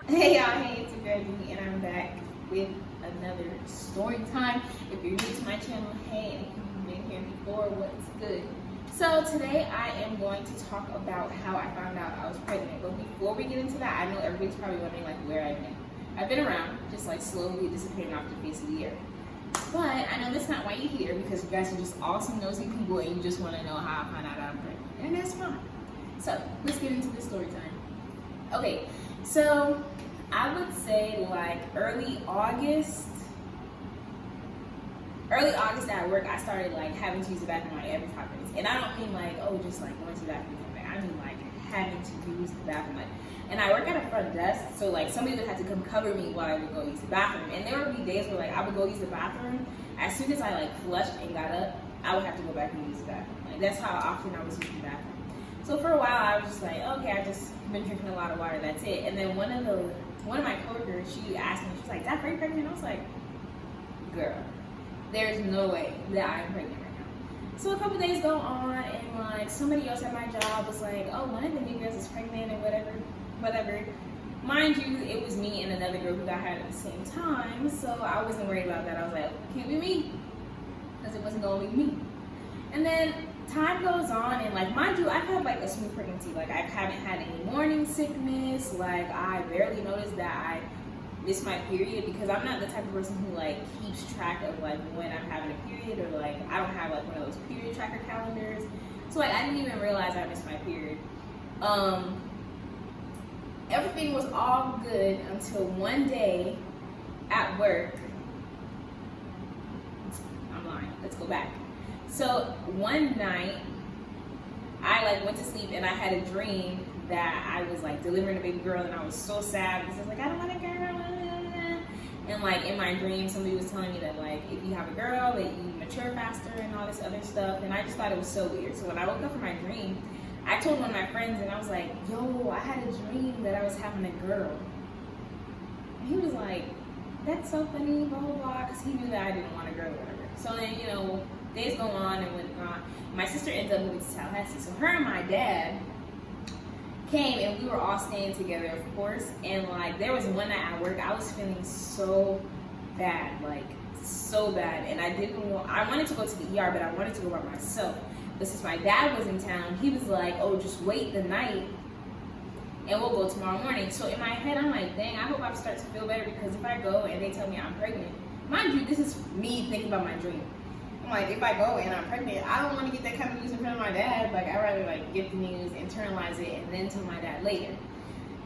Hey y'all, hey, it's your girl Dee, and I'm back with another story time. If you're new to my channel, hey, and if you've been here before, what's good? So today I am going to talk about how I found out I was pregnant. But before we get into that, I know everybody's probably wondering like where I've been. I've been around, just like slowly disappearing off the face of the earth. But I know that's not why you're here, because you guys are just awesome, nosy people, and you just want to know how I found out I'm pregnant, and that's fine. So let's get into the story time. Okay, so I would say like early August at work, I started like having to use the bathroom like every 5 minutes. And I don't mean like, oh, just like going to the bathroom. I mean like having to use the bathroom. And I work at a front desk, so like somebody would have to come cover me while I would go use the bathroom. And there would be days where like I would go use the bathroom. As soon as I like flushed and got up, I would have to go back and use the bathroom. Like that's how often I was using the bathroom. So for a while I was just like, okay, I just been drinking a lot of water, that's it. And then one of my coworkers, she asked me, she's like, "Dad, are you pregnant?" And I was like, girl, there's no way that I'm pregnant right now. So a couple days go on, and like somebody else at my job was like, "Oh, one of the new girls is pregnant," and whatever. Mind you, it was me and another girl who got had at the same time, so I wasn't worried about that. I was like, can't be me, because it wasn't gonna be me. And then time goes on, and like mind you, I've had like a smooth pregnancy. Like I haven't had any morning sickness. Like I barely noticed that I missed my period, because I'm not the type of person who like keeps track of like when I'm having a period, or like I don't have like one of those period tracker calendars. So like I didn't even realize I missed my period. Everything was all good until one day at work. I'm lying. Let's go back. So one night, I like went to sleep and I had a dream that I was like delivering a baby girl, and I was so sad because I was like, I don't want a girl. And like in my dream, somebody was telling me that like if you have a girl, that you mature faster and all this other stuff. And I just thought it was so weird. So when I woke up from my dream, I told one of my friends, and I was like, yo, I had a dream that I was having a girl. And he was like, that's so funny, blah, blah, blah, because he knew that I didn't want a girl or whatever. So then, you know, days go on and went on. My sister ended up moving to Tallahassee. So her and my dad came, and we were all staying together, of course. And like, there was one night at work, I was feeling so bad, like so bad. And I wanted to go to the ER, but I wanted to go by myself. But since my dad was in town, he was like, oh, just wait the night and we'll go tomorrow morning. So in my head, I'm like, dang, I hope I start to feel better, because if I go and they tell me I'm pregnant, mind you, this is me thinking about my dream. I'm like, if I go and I'm pregnant, I don't want to get that kind of news in front of my dad. Like, I'd rather like get the news, internalize it, and then tell my dad later.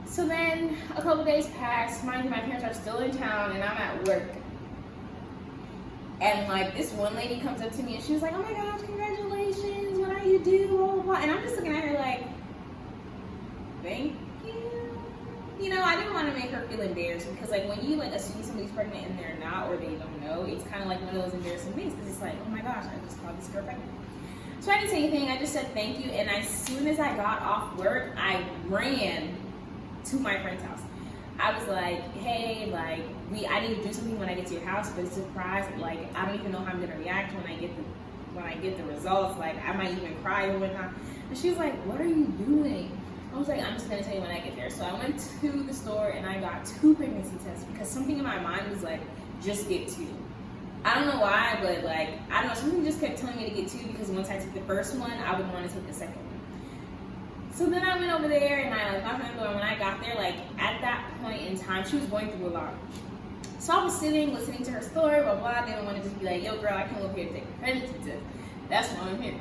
So then a couple days pass. Mind you, my parents are still in town and I'm at work. And like this one lady comes up to me and she was like, oh my gosh, congratulations, what are you doing, blah, blah, blah. And I'm just looking at her like, thank you. You know, I didn't want to make her feel embarrassed, because like when you like assume somebody's pregnant and they're not, or they don't know, it's kind of like one of those embarrassing things, because it's like, oh my gosh, I just called this girl pregnant. So I didn't say anything, I just said thank you. And as soon as I got off work, I ran to my friend's house. I was like, hey, like I need to do something when I get to your house, but it's a surprise. Like I don't even know how I'm gonna react when I get the results. Like I might even cry or whatnot. And she was like, what are you doing? I was like, I'm just gonna tell you when I get there. So I went to the store and I got 2 pregnancy tests, because something in my mind was like, just get 2. I don't know why, but like, I don't know, something just kept telling me to get 2, because once I took the first one, I would want to take the second one. So then I went over there and I like knocked on the door. When I got there, like at that point in time, she was going through a lot. So I was sitting, listening to her story, blah, blah. I didn't want to just be like, yo, girl, I came over here to take a pregnancy test. That's why I'm here.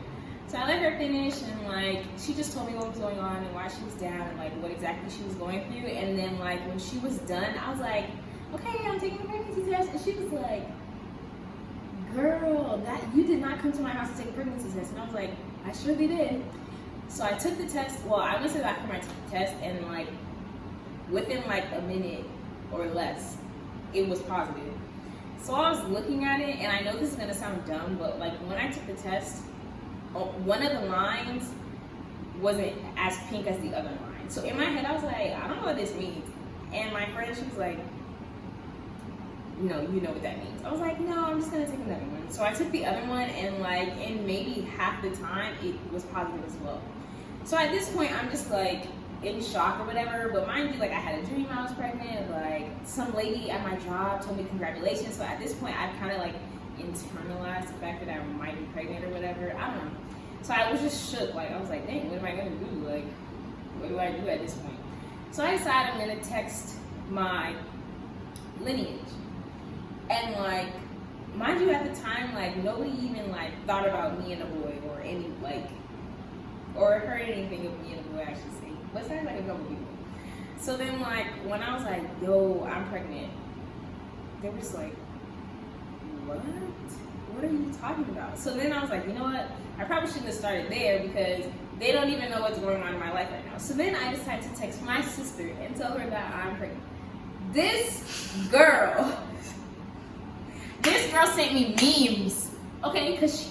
So I let her finish, and like, she just told me what was going on and why she was down and like what exactly she was going through. And then like, when she was done, I was like, okay, I'm taking a pregnancy test. And she was like, girl, that you did not come to my house to take a pregnancy test. And I was like, I surely did. So I took the test. Well, I went to the bathroom, I took the test, and like within like a minute or less, it was positive. So I was looking at it, and I know this is gonna sound dumb, but like when I took the test, one of the lines wasn't as pink as the other line. So in my head, I was like, I don't know what this means. And my friend, she was like, no, you know what that means. I was like, no, I'm just gonna take another one. So I took the other one, and like in maybe half the time, it was positive as well. So at this point, I'm just like, in shock or whatever. But mind you, like, I had a dream I was pregnant. Like, some lady at my job told me congratulations. So at this point, I've kind of like internalized the fact that I might be pregnant or whatever. I don't know. So I was just shook. Like, I was like, dang, what am I gonna do? Like, what do I do at this point? So I decided I'm gonna text my lineage. And like, mind you, at the time, like, nobody even like thought about me and a boy or any like, or heard anything of me and a boy, I should say. But sounds like a couple people. So then like, when I was like, yo, I'm pregnant, they were just like, what? What are you talking about? So then I was like, you know what? I probably shouldn't have started there because they don't even know what's going on in my life right now. So then I decided to text my sister and tell her that I'm pregnant. This girl sent me memes, okay, because she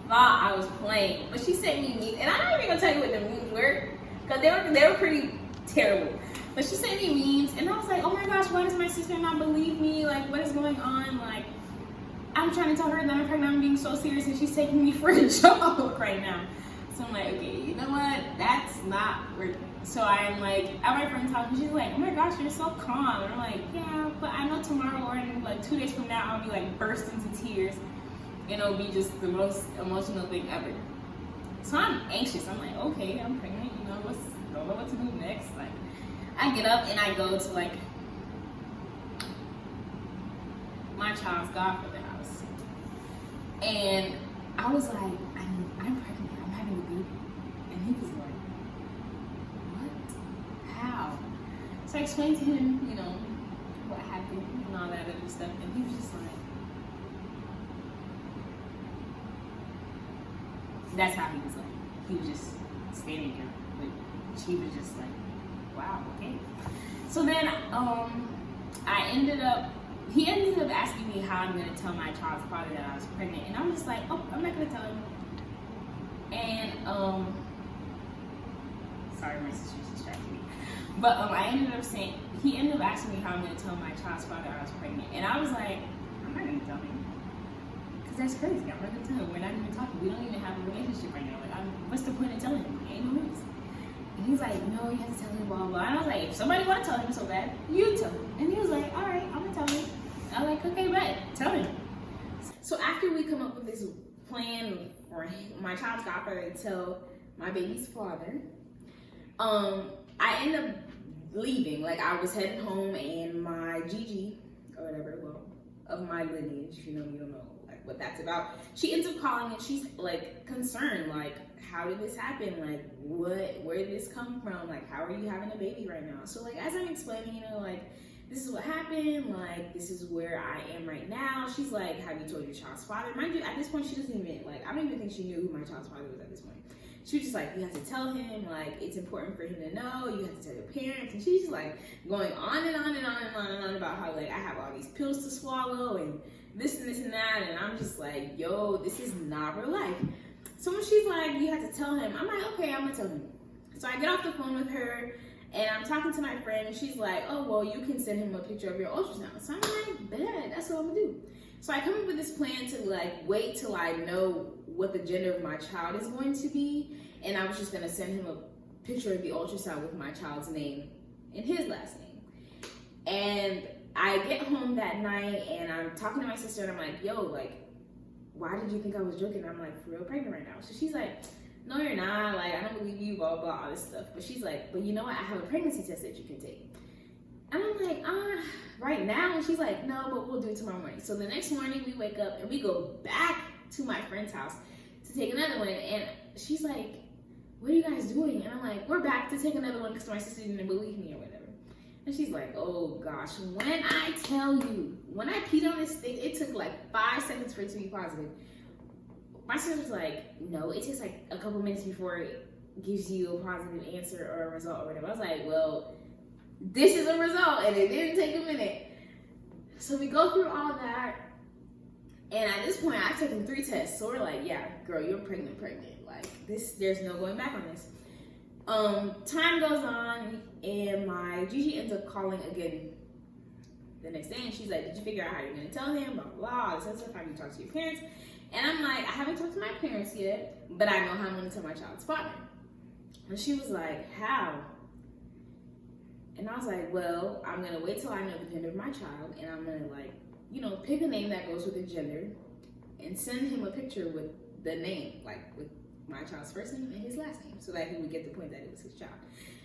thought I was playing, but she sent me memes, and I'm not even gonna tell you what the memes were, because they were pretty terrible. But she sent me memes, and I was like, oh my gosh, why does my sister not believe me? Like, what is going on? Like, I'm trying to tell her that I'm pregnant, I'm being so serious, and she's taking me for a joke right now. So I'm like, okay, you know what? That's not working. So I'm like, at my friend's house, and she's like, oh my gosh, you're so calm. And I'm like, yeah, but I know tomorrow or in like 2 days from now, I'll be like burst into tears. And it'll be just the most emotional thing ever. So I'm anxious. I'm like, okay, I'm pregnant, you know, don't know what to do next. Like, I get up and I go to like my child's godfather's house. And I was like, I'm pregnant, I'm having a baby. And he was like, what? How? So I explained to him, you know, what happened and all that other stuff. And he was just like, that's how he was like. He was just standing there. But she was just like, wow, okay. So then he ended up asking me how I'm gonna tell my child's father that I was pregnant. And I was just like, oh, I'm not gonna tell him. And sorry, my sister's distracted me. But he ended up asking me how I'm gonna tell my child's father I was pregnant. And I was like, I'm not gonna tell him. Cause that's crazy. I'm not gonna tell him. We're not even talking. We don't even have a relationship right now. Like, what's the point of telling him? Ain't no reason. And he's like, no, you have to tell him, blah, blah. And I was like, if somebody want to tell him so bad, you tell him. And he was like, all right, I'm gonna tell him. I was like, okay, bet, tell him. So after we come up with this plan for my child's godfather to tell my baby's father, I end up leaving. Like, I was headed home, and my Gigi, or whatever, well, of my lineage, you don't know like what that's about. She ends up calling, and she's like concerned, like, how did this happen? Like, where did this come from? Like, how are you having a baby right now? So like, as I'm explaining, you know, like, this is what happened, like, this is where I am right now. She's like, have you told your child's father? Mind you, at this point, she doesn't even, like, I don't even think she knew who my child's father was at this point. She was just like, you have to tell him, like, it's important for him to know, you have to tell your parents. And she's just like going on and on and on and on and on about how, like, I have all these pills to swallow and this and that. And I'm just like, yo, this is not real life. So when she's like, you have to tell him, I'm like, okay, I'm gonna tell him. So I get off the phone with her, and I'm talking to my friend, and she's like, oh, well, you can send him a picture of your ultrasound. So I'm like, bet, that's what I'm gonna do. So I come up with this plan to like wait till I know what the gender of my child is going to be, and I was just gonna send him a picture of the ultrasound with my child's name and his last name. And I get home that night, and I'm talking to my sister, and I'm like, yo, like, why did you think I was joking? I'm like, for real pregnant right now. So she's like, no, you're not. Like, I don't believe you, blah, blah, all this stuff. But she's like, but you know what? I have a pregnancy test that you can take. And I'm like, right now? And she's like, no, but we'll do it tomorrow morning. So the next morning, we wake up, and we go back to my friend's house to take another one. And she's like, what are you guys doing? And I'm like, we're back to take another one because my sister didn't believe me or whatever. And she's like, oh gosh, when I tell you, when I peed on this thing, it took like 5 seconds for it to be positive. My sister's like, no, it takes like a couple minutes before it gives you a positive answer or a result or whatever. I was like, well, this is a result, and it didn't take a minute. So we go through all that, and at this point, I've taken 3 tests. So we're like, yeah, girl, you're pregnant. Like, this, there's no going back on this. Time goes on, and my Gigi ends up calling again the next day, and she's like, did you figure out how you're gonna tell him, blah, blah, all this other stuff, how you talk to your parents? And I'm like, I haven't talked to my parents yet, but I know how I'm gonna tell my child's father. And she was like, how? And I was like, well, I'm going to wait till I know the gender of my child, and I'm going to, like, you know, pick a name that goes with the gender and send him a picture with the name, like with my child's first name and his last name, so that he would get the point that it was his child.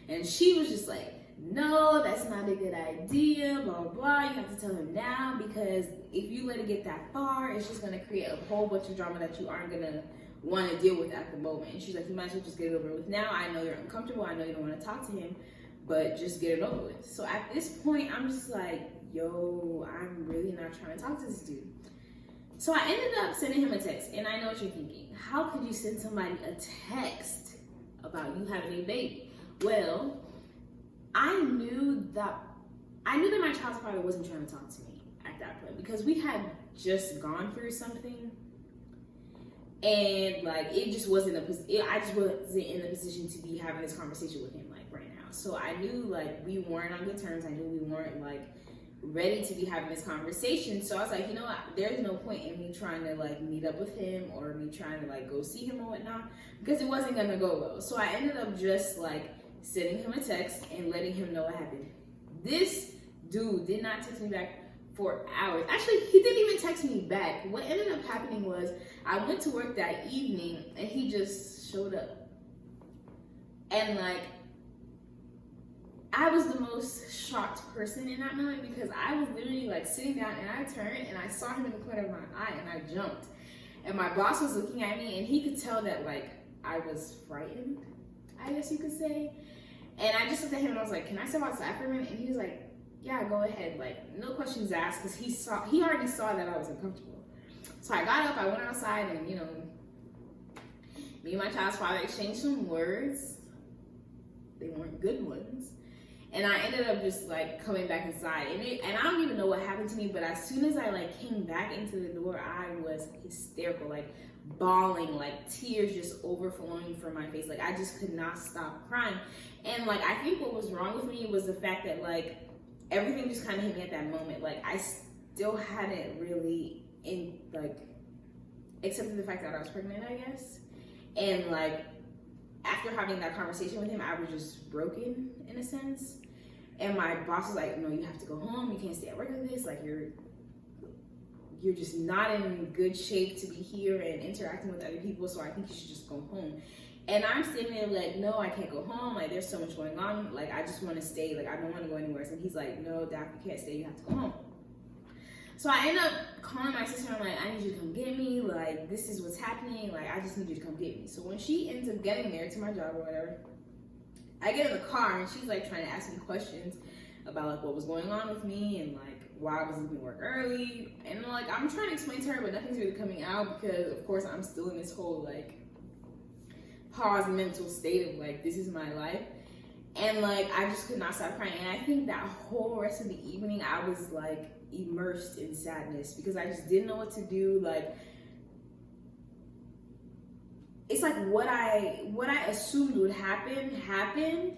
And she was just like, no, that's not a good idea, blah, blah, blah. You have to tell him now, because if you let it get that far, it's just going to create a whole bunch of drama that you aren't going to want to deal with at the moment. And she's like, you might as well just get it over with now. I know you're uncomfortable. I know you don't want to talk to him, but just get it over with. So at this point, I'm just like, yo, I'm really not trying to talk to this dude. So I ended up sending him a text, and I know what you're thinking. How could you send somebody a text about you having a baby? Well, I knew that my child's father wasn't trying to talk to me at that point, because we had just gone through something, and like I just wasn't in the position to be having this conversation with him like right now. So I knew like we weren't on good terms. I knew we weren't like ready to be having this conversation. So I was like, you know what, there's no point in me trying to like meet up with him or me trying to like go see him or whatnot, because it wasn't gonna go well. So I ended up just like sending him a text and letting him know what happened. This dude did not text me back for hours. Actually, he didn't even text me back. What ended up happening was I went to work that evening and he just showed up. And like, I was the most shocked person in that moment, because I was literally like sitting down and I turned and I saw him in the corner of my eye and I jumped. And my boss was looking at me and he could tell that like I was frightened, I guess you could say. And I just looked at him and I was like, can I step outside for a minute? And he was like, yeah, go ahead. Like, no questions asked, because he already saw that I was uncomfortable. So I got up, I went outside, and you know, me and my child's father exchanged some words. They weren't good ones. And I ended up just like coming back inside. And I don't even know what happened to me, but as soon as I like came back into the door, I was hysterical, like bawling, like tears just overflowing from my face. Like I just could not stop crying. And like I think what was wrong with me was the fact that like everything just kind of hit me at that moment. Like I still hadn't really accepted the fact that I was pregnant, I guess. And like after having that conversation with him, I was just broken in a sense. And my boss was like, no, you have to go home. You can't stay at work like this. Like you're just not in good shape to be here and interacting with other people. So I think you should just go home. And I'm sitting there like, no, I can't go home. Like there's so much going on. Like I just want to stay. Like I don't want to go anywhere. And he's like, no, Doc, you can't stay. You have to go home. So I end up calling my sister. I'm like, I need you to come get me. Like, this is what's happening. Like, I just need you to come get me. So when she ends up getting there to my job or whatever, I get in the car and she's like trying to ask me questions about like what was going on with me and like why I was leaving work early. And like, I'm trying to explain to her, but nothing's really coming out, because of course I'm still in this whole like paused mental state of like, this is my life. And like, I just could not stop crying. And I think that whole rest of the evening, I was like immersed in sadness, because I just didn't know what to do. Like, it's like what I assumed would happen happened.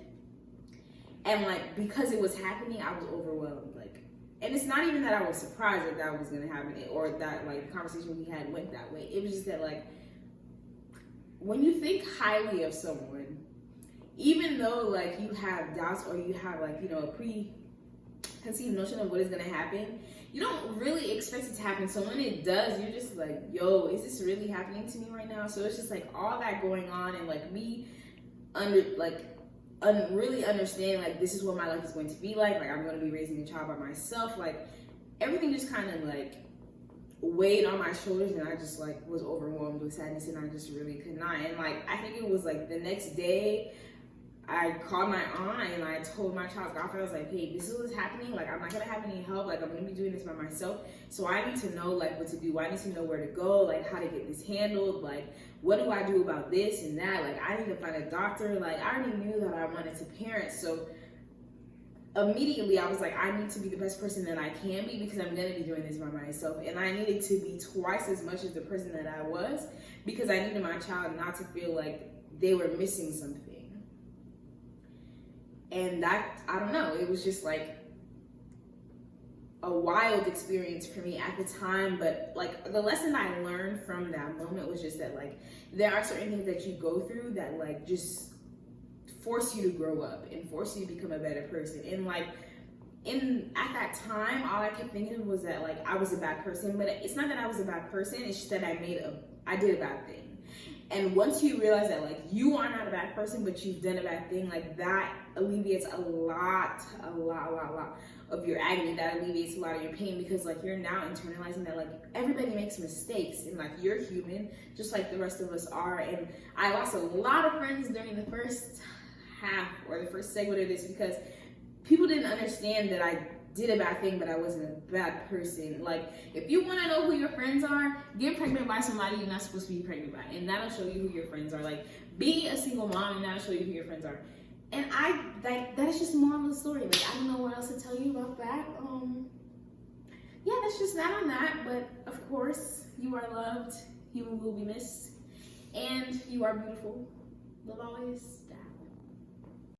And like, because it was happening, I was overwhelmed. Like, and it's not even that I was surprised that that was going to happen, or that like the conversation we had went that way. It was just that like, when you think highly of someone, even though like you have doubts or you have like, you know, a preconceived notion of what is going to happen, you don't really expect it to happen. So when it does, you're just like, yo, is this really happening to me right now? So it's just like all that going on, and like me really understanding like this is what my life is going to be like I'm going to be raising a child by myself. Like everything just kind of like weighed on my shoulders, and I just like was overwhelmed with sadness, and I just really could not. And like I think it was like the next day I called my aunt and I told my child's godfather, I was like, hey, this is what's happening. Like, I'm not going to have any help. Like, I'm going to be doing this by myself. So I need to know, like, what to do. I need to know where to go, like, how to get this handled. Like, what do I do about this and that? Like, I need to find a doctor. Like, I already knew that I wanted to parent. So immediately I was like, I need to be the best person that I can be, because I'm going to be doing this by myself. And I needed to be twice as much as the person that I was, because I needed my child not to feel like they were missing something. And that, I don't know, it was just like a wild experience for me at the time. But like the lesson I learned from that moment was just that like there are certain things that you go through that like just force you to grow up and force you to become a better person. And like, at that time, all I kept thinking was that like I was a bad person. But it's not that I was a bad person, it's just that I did a bad thing. And once you realize that like you are not a bad person, but you've done a bad thing, like that alleviates a lot of your agony. That alleviates a lot of your pain, because like you're now internalizing that like everybody makes mistakes and like you're human just like the rest of us are. And I lost a lot of friends during the first half or the first segment of this, because people didn't understand that I did a bad thing, but I wasn't a bad person. Like, if you want to know who your friends are, get pregnant by somebody you're not supposed to be pregnant by, and that'll show you who your friends are. Like, be a single mom, and that'll show you who your friends are. And that's just more of the story. Like, I don't know what else to tell you about that. Yeah, that's just that on that. But of course, you are loved, you will be missed, and you are beautiful. Love always.